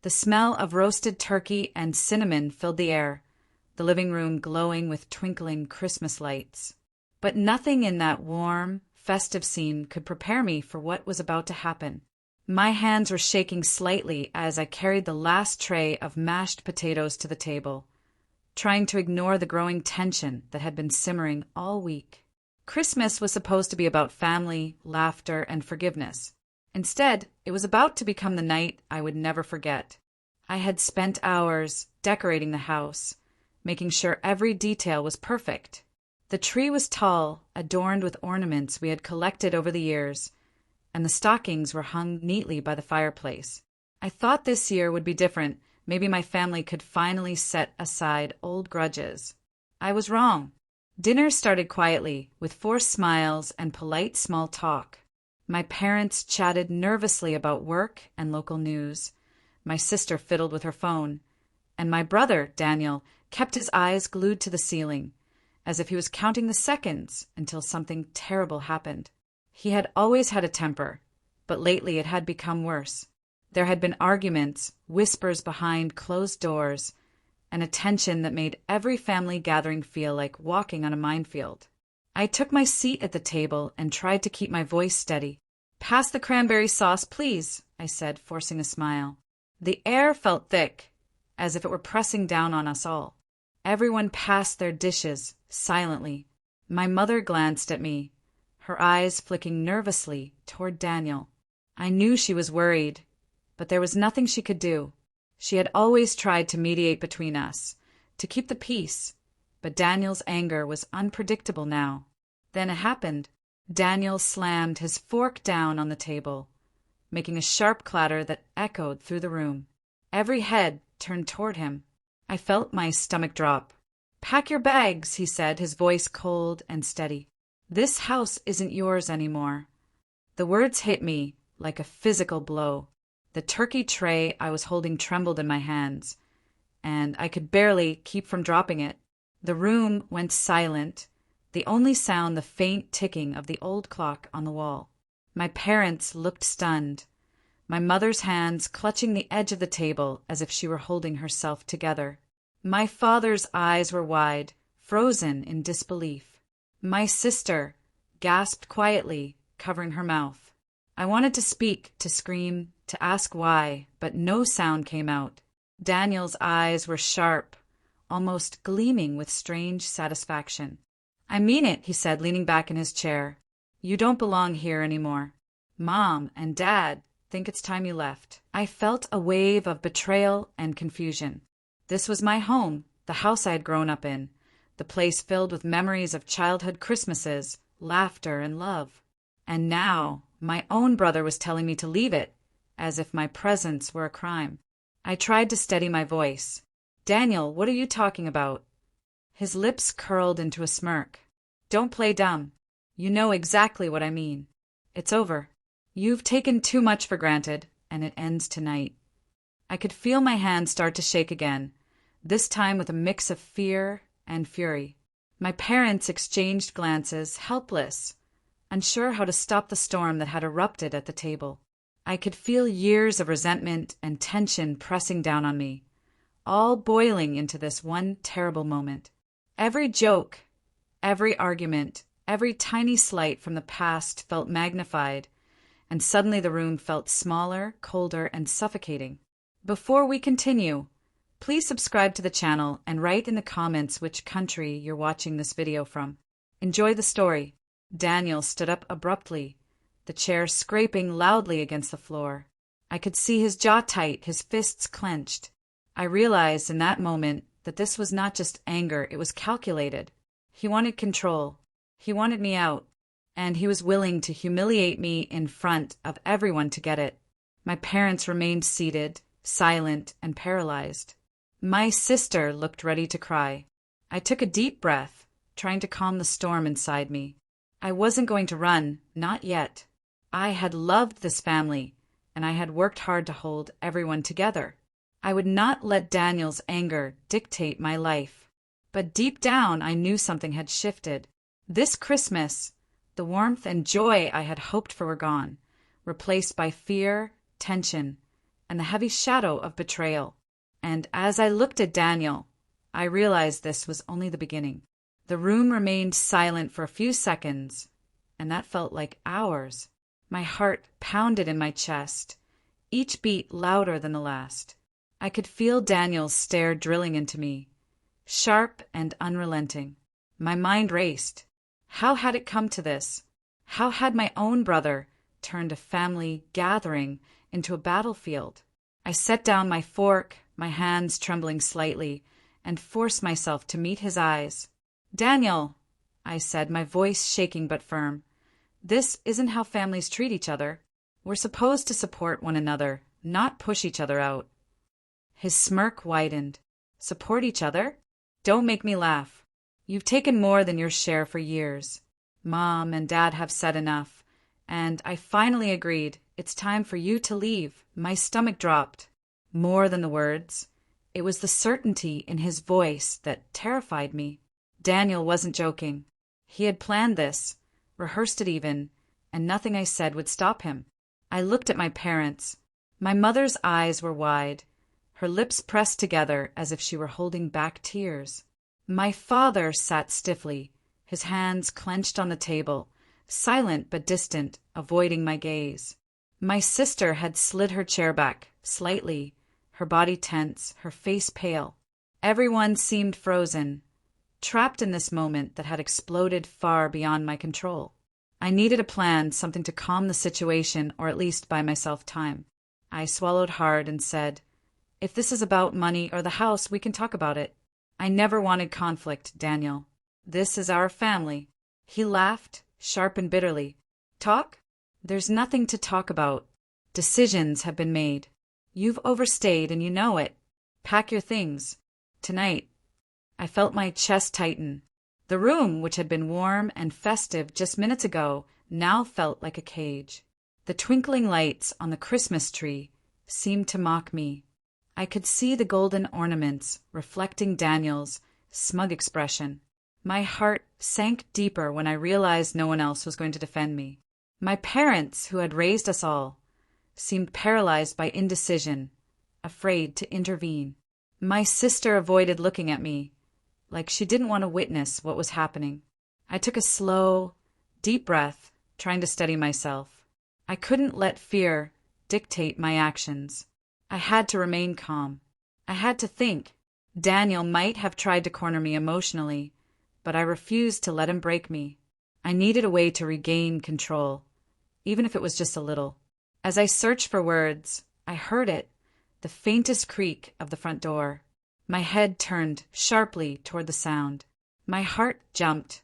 The smell of roasted turkey and cinnamon filled the air, the living room glowing with twinkling Christmas lights. But nothing in that warm, festive scene could prepare me for what was about to happen. My hands were shaking slightly as I carried the last tray of mashed potatoes to the table, trying to ignore the growing tension that had been simmering all week. Christmas was supposed to be about family, laughter, and forgiveness. Instead, it was about to become the night I would never forget. I had spent hours decorating the house, making sure every detail was perfect. The tree was tall, adorned with ornaments we had collected over the years, and the stockings were hung neatly by the fireplace. I thought this year would be different. Maybe my family could finally set aside old grudges. I was wrong. Dinner started quietly, with forced smiles and polite small talk. My parents chatted nervously about work and local news. My sister fiddled with her phone, and my brother, Daniel, kept his eyes glued to the ceiling, as if he was counting the seconds until something terrible happened. He had always had a temper, but lately it had become worse. There had been arguments, whispers behind closed doors, and a tension that made every family gathering feel like walking on a minefield. I took my seat at the table and tried to keep my voice steady. "Pass the cranberry sauce, please," I said, forcing a smile. The air felt thick, as if it were pressing down on us all. Everyone passed their dishes, silently. My mother glanced at me, her eyes flicking nervously toward Daniel. I knew she was worried, but there was nothing she could do. She had always tried to mediate between us, to keep the peace, but Daniel's anger was unpredictable now. Then it happened. Daniel slammed his fork down on the table, making a sharp clatter that echoed through the room. Every head turned toward him. I felt my stomach drop. "Pack your bags," he said, his voice cold and steady. "This house isn't yours anymore." The words hit me like a physical blow. The turkey tray I was holding trembled in my hands, and I could barely keep from dropping it. The room went silent, the only sound the faint ticking of the old clock on the wall. My parents looked stunned, my mother's hands clutching the edge of the table as if she were holding herself together. My father's eyes were wide, frozen in disbelief. My sister gasped quietly, covering her mouth. I wanted to speak, to scream, to ask why, but no sound came out. Daniel's eyes were sharp, almost gleaming with strange satisfaction. "I mean it," he said, leaning back in his chair. "You don't belong here anymore. Mom and Dad think it's time you left." I felt a wave of betrayal and confusion. This was my home, the house I had grown up in, the place filled with memories of childhood Christmases, laughter, and love. And now my own brother was telling me to leave it, as if my presence were a crime. I tried to steady my voice. "Daniel, what are you talking about?" His lips curled into a smirk. "Don't play dumb. You know exactly what I mean. It's over. You've taken too much for granted, and it ends tonight." I could feel my hands start to shake again, this time with a mix of fear and fury. My parents exchanged glances, helpless, unsure how to stop the storm that had erupted at the table. I could feel years of resentment and tension pressing down on me, all boiling into this one terrible moment. Every joke, every argument, every tiny slight from the past felt magnified, and suddenly the room felt smaller, colder, and suffocating. Before we continue, please subscribe to the channel and write in the comments which country you're watching this video from. Enjoy the story. Daniel stood up abruptly, the chair scraping loudly against the floor. I could see his jaw tight, his fists clenched. I realized in that moment that this was not just anger, it was calculated. He wanted control. He wanted me out, and he was willing to humiliate me in front of everyone to get it. My parents remained seated, silent and paralyzed. My sister looked ready to cry. I took a deep breath, trying to calm the storm inside me. I wasn't going to run, not yet. I had loved this family, and I had worked hard to hold everyone together. I would not let Daniel's anger dictate my life. But deep down, I knew something had shifted. This Christmas, the warmth and joy I had hoped for were gone, replaced by fear, tension, and and the heavy shadow of betrayal. And as I looked at Daniel, I realized this was only the beginning. The room remained silent for a few seconds, and that felt like hours. My heart pounded in my chest, each beat louder than the last. I could feel Daniel's stare drilling into me, sharp and unrelenting. My mind raced. How had it come to this? How had my own brother turned a family gathering into a battlefield? I set down my fork, my hands trembling slightly, and forced myself to meet his eyes. "Daniel," I said, my voice shaking but firm, "this isn't how families treat each other. We're supposed to support one another, not push each other out." His smirk widened. "Support each other? Don't make me laugh. You've taken more than your share for years. Mom and Dad have said enough, and I finally agreed. It's time for you to leave." My stomach dropped. More than the words, it was the certainty in his voice that terrified me. Daniel wasn't joking. He had planned this, rehearsed it even, and nothing I said would stop him. I looked at my parents. My mother's eyes were wide, her lips pressed together as if she were holding back tears. My father sat stiffly, his hands clenched on the table, silent but distant, avoiding my gaze. My sister had slid her chair back, slightly, her body tense, her face pale. Everyone seemed frozen, trapped in this moment that had exploded far beyond my control. I needed a plan, something to calm the situation or at least buy myself time. I swallowed hard and said, "If this is about money or the house, we can talk about it. I never wanted conflict, Daniel. This is our family." He laughed, sharp and bitterly. "Talk? There's nothing to talk about. Decisions have been made. You've overstayed and you know it. Pack your things. Tonight." I felt my chest tighten. The room, which had been warm and festive just minutes ago, now felt like a cage. The twinkling lights on the Christmas tree seemed to mock me. I could see the golden ornaments reflecting Daniel's smug expression. My heart sank deeper when I realized no one else was going to defend me. My parents, who had raised us all, seemed paralyzed by indecision, afraid to intervene. My sister avoided looking at me, like she didn't want to witness what was happening. I took a slow, deep breath, trying to steady myself. I couldn't let fear dictate my actions. I had to remain calm. I had to think. Daniel might have tried to corner me emotionally, but I refused to let him break me. I needed a way to regain control, even if it was just a little. As I searched for words, I heard it, the faintest creak of the front door. My head turned sharply toward the sound. My heart jumped,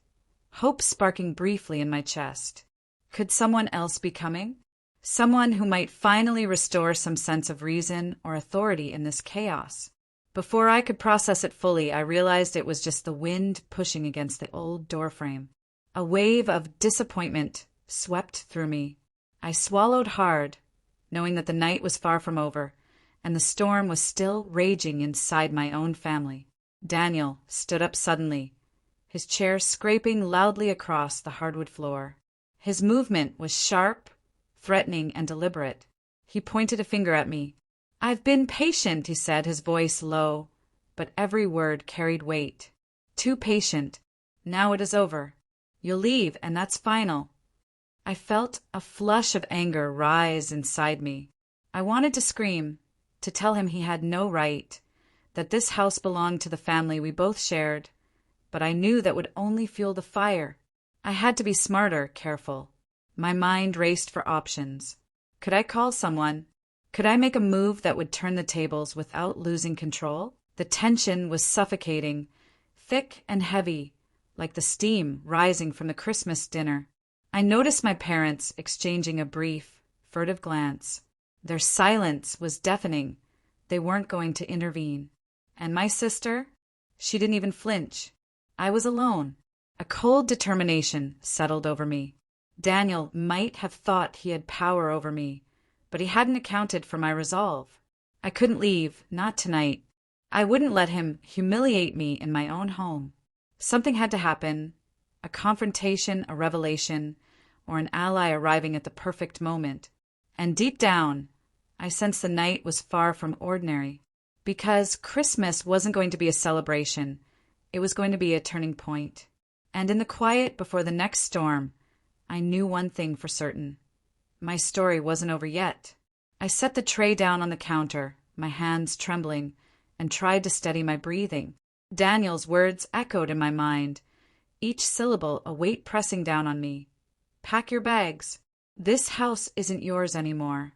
hope sparking briefly in my chest. Could someone else be coming? Someone who might finally restore some sense of reason or authority in this chaos. Before I could process it fully, I realized it was just the wind pushing against the old doorframe. A wave of disappointment swept through me. I swallowed hard, knowing that the night was far from over, and the storm was still raging inside my own family. Daniel stood up suddenly, his chair scraping loudly across the hardwood floor. His movement was sharp, threatening, and deliberate. He pointed a finger at me. "I've been patient," he said, his voice low, but every word carried weight. "Too patient. Now it is over. You'll leave, and that's final." I felt a flush of anger rise inside me. I wanted to scream, to tell him he had no right, that this house belonged to the family we both shared, but I knew that would only fuel the fire. I had to be smarter, careful. My mind raced for options. Could I call someone? Could I make a move that would turn the tables without losing control? The tension was suffocating, thick and heavy, like the steam rising from the Christmas dinner. I noticed my parents exchanging a brief, furtive glance. Their silence was deafening. They weren't going to intervene. And my sister? She didn't even flinch. I was alone. A cold determination settled over me. Daniel might have thought he had power over me, but he hadn't accounted for my resolve. I couldn't leave, not tonight. I wouldn't let him humiliate me in my own home. Something had to happen, a confrontation, a revelation, or an ally arriving at the perfect moment. And deep down, I sensed the night was far from ordinary. Because Christmas wasn't going to be a celebration, it was going to be a turning point. And in the quiet before the next storm, I knew one thing for certain. My story wasn't over yet. I set the tray down on the counter, my hands trembling, and tried to steady my breathing. Daniel's words echoed in my mind, each syllable a weight pressing down on me. Pack your bags. This house isn't yours anymore.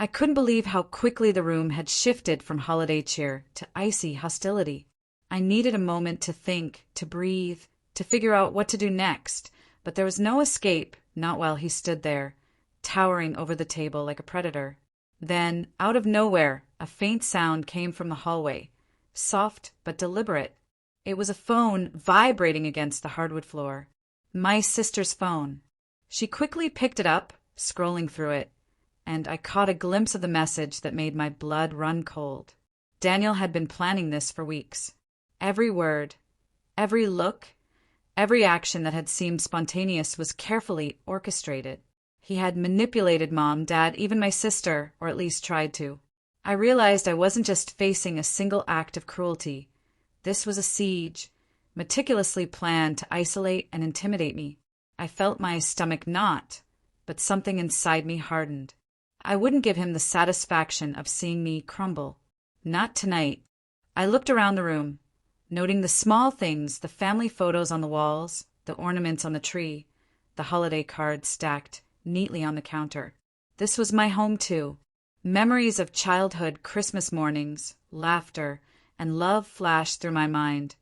I couldn't believe how quickly the room had shifted from holiday cheer to icy hostility. I needed a moment to think, to breathe, to figure out what to do next, but there was no escape, not while he stood there, towering over the table like a predator. Then, out of nowhere, a faint sound came from the hallway, soft but deliberate. It was a phone vibrating against the hardwood floor. My sister's phone. She quickly picked it up, scrolling through it, and I caught a glimpse of the message that made my blood run cold. Daniel had been planning this for weeks. Every word, every look, every action that had seemed spontaneous was carefully orchestrated. He had manipulated Mom, Dad, even my sister, or at least tried to. I realized I wasn't just facing a single act of cruelty. This was a siege, meticulously planned to isolate and intimidate me. I felt my stomach knot, but something inside me hardened. I wouldn't give him the satisfaction of seeing me crumble. Not tonight. I looked around the room, noting the small things, the family photos on the walls, the ornaments on the tree, the holiday cards stacked neatly on the counter. This was my home too. Memories of childhood Christmas mornings, laughter, and love flashed through my mind,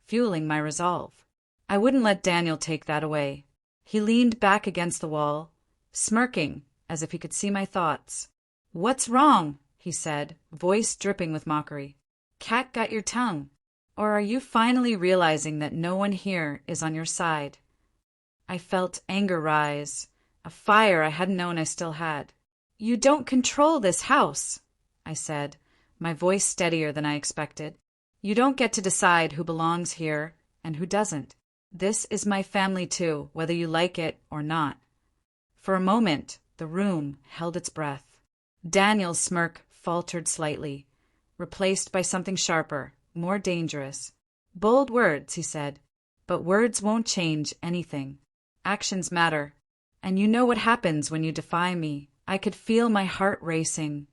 fueling my resolve. I wouldn't let Daniel take that away. He leaned back against the wall, smirking as if he could see my thoughts. "What's wrong?" he said, voice dripping with mockery. "Cat got your tongue? Or are you finally realizing that no one here is on your side?" I felt anger rise, a fire I hadn't known I still had. "You don't control this house," I said, my voice steadier than I expected. "You don't get to decide who belongs here and who doesn't. This is my family too, whether you like it or not." For a moment, the room held its breath. Daniel's smirk faltered slightly, replaced by something sharper, more dangerous. "Bold words," he said, "but words won't change anything. Actions matter. And you know what happens when you defy me." I could feel my heart racing,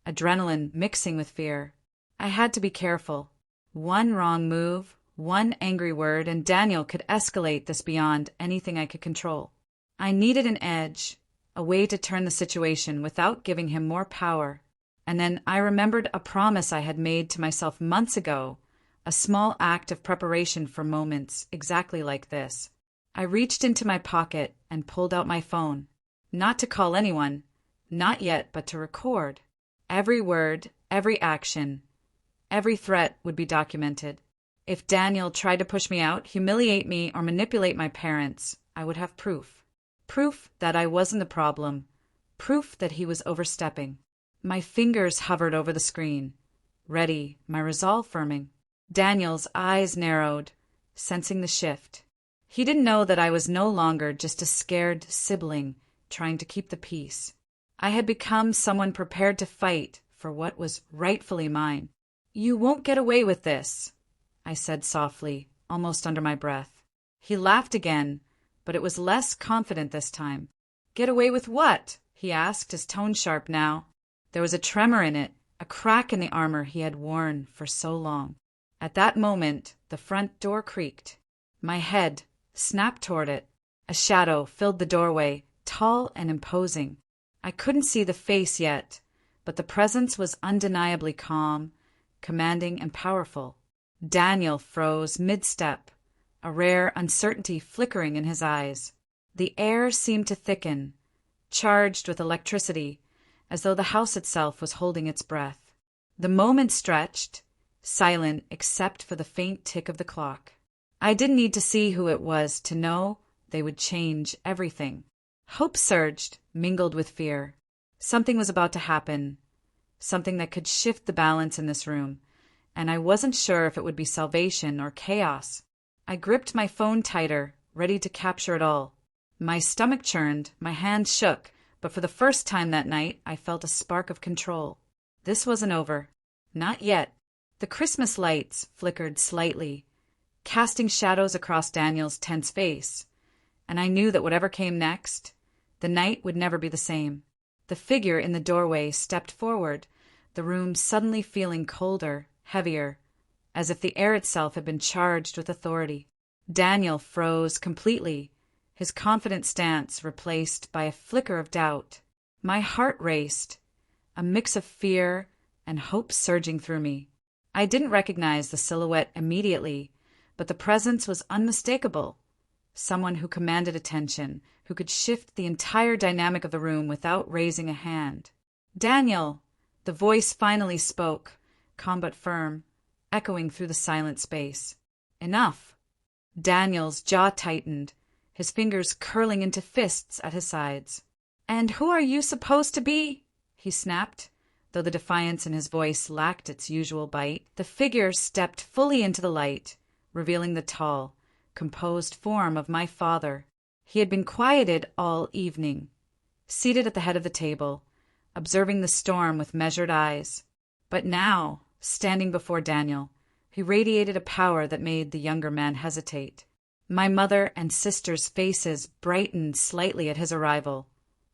adrenaline mixing with fear. I had to be careful. One wrong move, one angry word, and Daniel could escalate this beyond anything I could control. I needed an edge, a way to turn the situation without giving him more power. And then I remembered a promise I had made to myself months ago, a small act of preparation for moments exactly like this. I reached into my pocket and pulled out my phone. Not to call anyone, not yet, but to record. Every word, every action, every threat would be documented. If Daniel tried to push me out, humiliate me, or manipulate my parents, I would have proof. Proof that I wasn't the problem. Proof that he was overstepping. My fingers hovered over the screen, ready, my resolve firming. Daniel's eyes narrowed, sensing the shift. He didn't know that I was no longer just a scared sibling trying to keep the peace. I had become someone prepared to fight for what was rightfully mine. "You won't get away with this," I said softly, almost under my breath. He laughed again, but it was less confident this time. "Get away with what?" he asked, his tone sharp now. There was a tremor in it, a crack in the armor he had worn for so long. At that moment, the front door creaked. My head snapped toward it. A shadow filled the doorway, tall and imposing. I couldn't see the face yet, but the presence was undeniably calm, commanding and powerful. Daniel froze mid-step, a rare uncertainty flickering in his eyes. The air seemed to thicken, charged with electricity, as though the house itself was holding its breath. The moment stretched, silent except for the faint tick of the clock. I didn't need to see who it was to know they would change everything. Hope surged, mingled with fear. Something was about to happen, something that could shift the balance in this room, and I wasn't sure if it would be salvation or chaos. I gripped my phone tighter, ready to capture it all. My stomach churned, my hands shook, but for the first time that night I felt a spark of control. This wasn't over. Not yet. The Christmas lights flickered slightly, casting shadows across Daniel's tense face, and I knew that whatever came next, the night would never be the same. The figure in the doorway stepped forward, the room suddenly feeling colder, heavier, as if the air itself had been charged with authority. Daniel froze completely, his confident stance replaced by a flicker of doubt. My heart raced, a mix of fear and hope surging through me. I didn't recognize the silhouette immediately, but the presence was unmistakable. Someone who commanded attention, who could shift the entire dynamic of the room without raising a hand. "Daniel!" The voice finally spoke, calm but firm, echoing through the silent space. "Enough." Daniel's jaw tightened, his fingers curling into fists at his sides. "And who are you supposed to be?" he snapped. Though the defiance in his voice lacked its usual bite, the figure stepped fully into the light, revealing the tall, composed form of my father. He had been quieted all evening, seated at the head of the table, observing the storm with measured eyes. But now, standing before Daniel, he radiated a power that made the younger man hesitate. My mother and sister's faces brightened slightly at his arrival.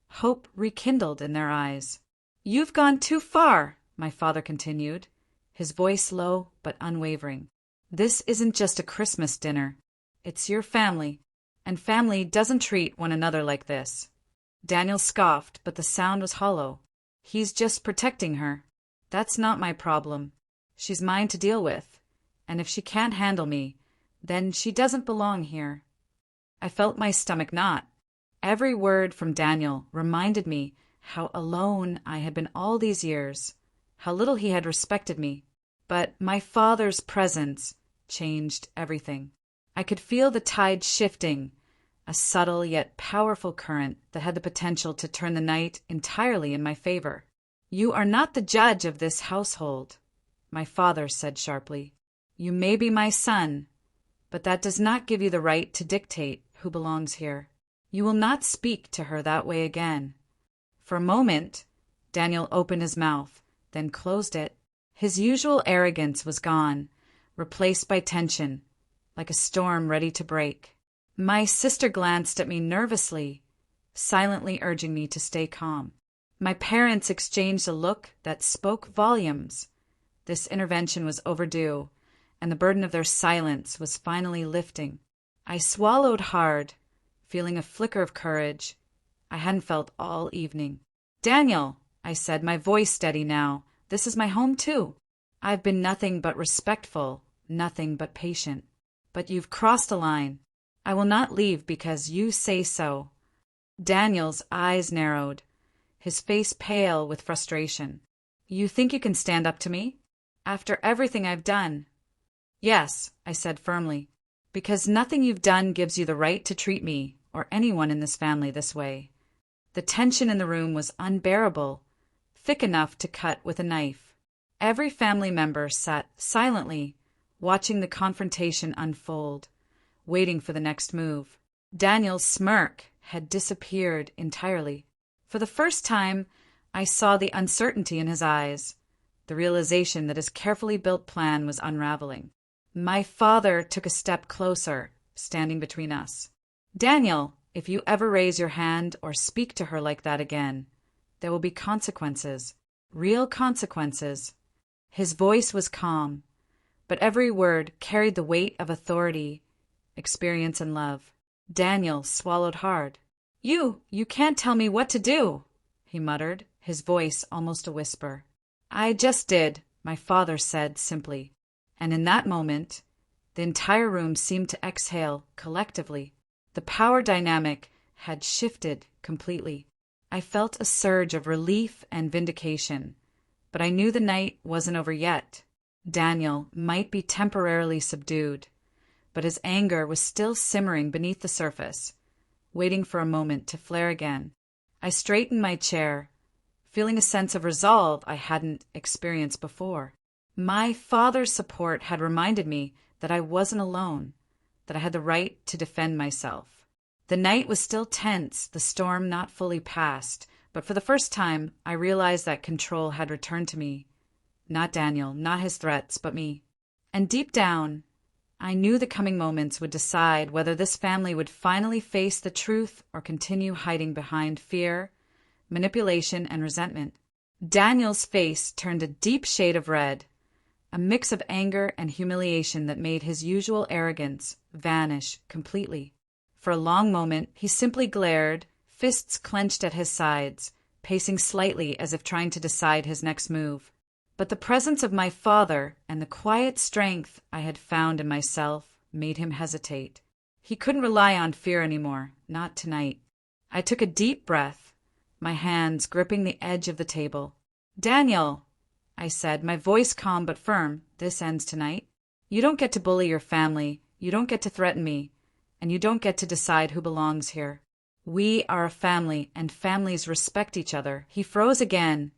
Hope rekindled in their eyes. "You've gone too far," my father continued, his voice low but unwavering. "This isn't just a Christmas dinner. It's your family, and family doesn't treat one another like this." Daniel scoffed, but the sound was hollow. "He's just protecting her. That's not my problem. She's mine to deal with, and if she can't handle me, then she doesn't belong here." I felt my stomach knot. Every word from Daniel reminded me how alone I had been all these years, how little he had respected me. But my father's presence changed everything. I could feel the tide shifting, a subtle yet powerful current that had the potential to turn the night entirely in my favor. "You are not the judge of this household," my father said sharply. "You may be my son, but that does not give you the right to dictate who belongs here. You will not speak to her that way again." For a moment, Daniel opened his mouth, then closed it. His usual arrogance was gone, replaced by tension, like a storm ready to break. My sister glanced at me nervously, silently urging me to stay calm. My parents exchanged a look that spoke volumes. This intervention was overdue, and the burden of their silence was finally lifting. I swallowed hard, feeling a flicker of courage I hadn't felt all evening. "Daniel," I said, my voice steady now, "this is my home too. I've been nothing but respectful, nothing but patient. But you've crossed a line. I will not leave because you say so." Daniel's eyes narrowed, his face pale with frustration. "You think you can stand up to me? After everything I've done?" "Yes," I said firmly, "because nothing you've done gives you the right to treat me or anyone in this family this way." The tension in the room was unbearable, thick enough to cut with a knife. Every family member sat silently, watching the confrontation unfold, waiting for the next move. Daniel's smirk had disappeared entirely. For the first time, I saw the uncertainty in his eyes, the realization that his carefully built plan was unraveling. My father took a step closer, standing between us. "Daniel, if you ever raise your hand or speak to her like that again, there will be consequences, real consequences." His voice was calm, but every word carried the weight of authority, experience, and love. Daniel swallowed hard. You can't tell me what to do," he muttered, his voice almost a whisper. "I just did," my father said simply, and in that moment, the entire room seemed to exhale collectively. The power dynamic had shifted completely. I felt a surge of relief and vindication, but I knew the night wasn't over yet. Daniel might be temporarily subdued, but his anger was still simmering beneath the surface, waiting for a moment to flare again. I straightened my chair, feeling a sense of resolve I hadn't experienced before. My father's support had reminded me that I wasn't alone, that I had the right to defend myself. The night was still tense, the storm not fully past, But for the first time, I realized that control had returned to me. Not Daniel, not his threats, but me. And deep down, I knew the coming moments would decide whether this family would finally face the truth or continue hiding behind fear, manipulation, and resentment. Daniel's face turned a deep shade of red, a mix of anger and humiliation that made his usual arrogance vanish completely. For a long moment, he simply glared, fists clenched at his sides, pacing slightly as if trying to decide his next move. But the presence of my father and the quiet strength I had found in myself made him hesitate. He couldn't rely on fear anymore, not tonight. I took a deep breath, my hands gripping the edge of the table. "Daniel," I said, my voice calm but firm, "this ends tonight. You don't get to bully your family, you don't get to threaten me, and you don't get to decide who belongs here. We are a family, and families respect each other." He froze again,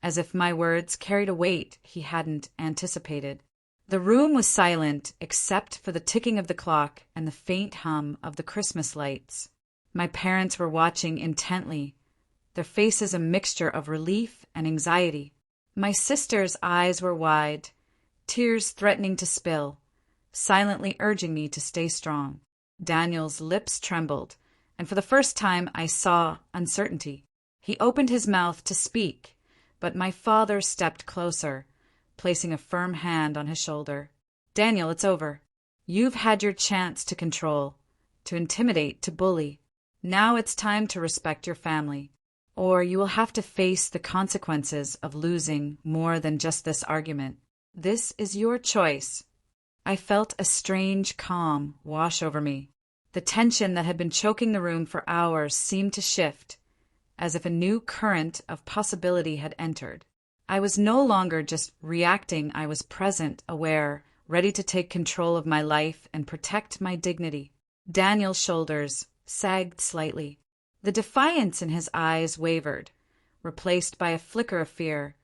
as if my words carried a weight he hadn't anticipated. The room was silent except for the ticking of the clock and the faint hum of the Christmas lights. My parents were watching intently, their faces a mixture of relief and anxiety. My sister's eyes were wide, tears threatening to spill, silently urging me to stay strong. Daniel's lips trembled, and for the first time I saw uncertainty. He opened his mouth to speak, but my father stepped closer, placing a firm hand on his shoulder. "Daniel, it's over. You've had your chance to control, to intimidate, to bully. Now it's time to respect your family, or you will have to face the consequences of losing more than just this argument. This is your choice." I felt a strange calm wash over me. The tension that had been choking the room for hours seemed to shift, as if a new current of possibility had entered. I was no longer just reacting, I was present, aware, ready to take control of my life and protect my dignity. Daniel's shoulders sagged slightly. The defiance in his eyes wavered, replaced by a flicker of fear,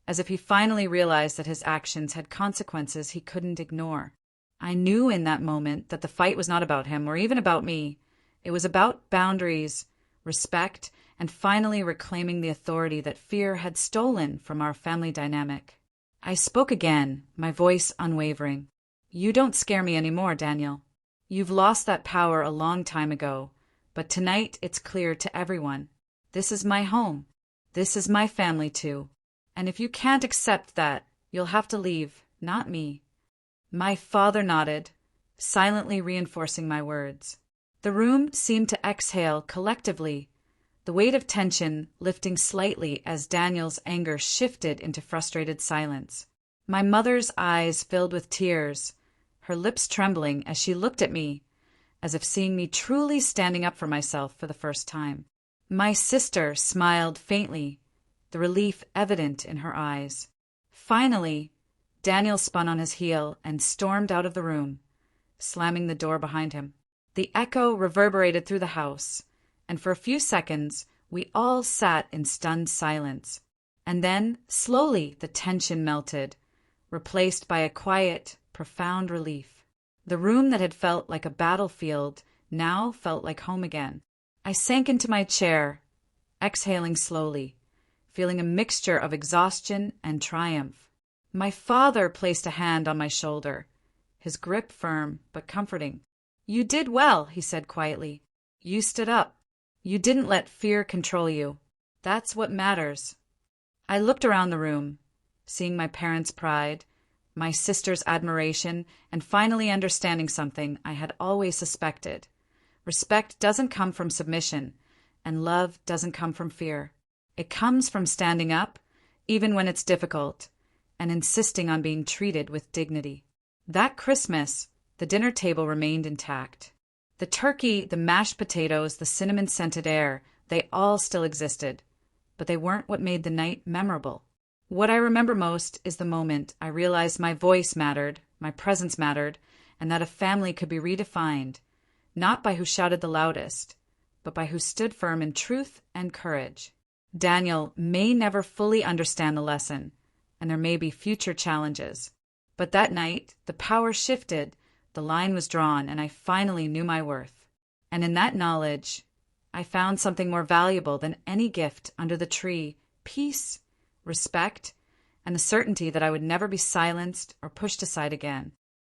as if he finally realized that his actions had consequences he couldn't ignore. I knew in that moment that the fight was not about him or even about me. It was about boundaries, respect, and finally reclaiming the authority that fear had stolen from our family dynamic. I spoke again, my voice unwavering. "You don't scare me anymore, Daniel. You've lost that power a long time ago, but tonight it's clear to everyone. This is my home. This is my family too. And if you can't accept that, you'll have to leave, not me." My father nodded, silently reinforcing my words. The room seemed to exhale collectively, the weight of tension lifting slightly as Daniel's anger shifted into frustrated silence. My mother's eyes filled with tears, her lips trembling as she looked at me, as if seeing me truly standing up for myself for the first time. My sister smiled faintly, the relief evident in her eyes. Finally, Daniel spun on his heel and stormed out of the room, slamming the door behind him. The echo reverberated through the house, and for a few seconds we all sat in stunned silence. And then, slowly, the tension melted, replaced by a quiet, profound relief. The room that had felt like a battlefield now felt like home again. I sank into my chair, exhaling slowly, feeling a mixture of exhaustion and triumph. My father placed a hand on my shoulder, his grip firm but comforting. "You did well," he said quietly. "You stood up. You didn't let fear control you. That's what matters." I looked around the room, seeing my parents' pride, my sister's admiration, and finally understanding something I had always suspected. Respect doesn't come from submission, and love doesn't come from fear. It comes from standing up, even when it's difficult, and insisting on being treated with dignity. That Christmas, the dinner table remained intact. The turkey, the mashed potatoes, the cinnamon-scented air, they all still existed, but they weren't what made the night memorable. What I remember most is the moment I realized my voice mattered, my presence mattered, and that a family could be redefined, not by who shouted the loudest, but by who stood firm in truth and courage. Daniel may never fully understand the lesson, and there may be future challenges. But that night, the power shifted, the line was drawn, and I finally knew my worth. And in that knowledge, I found something more valuable than any gift under the tree: peace, respect, and the certainty that I would never be silenced or pushed aside again.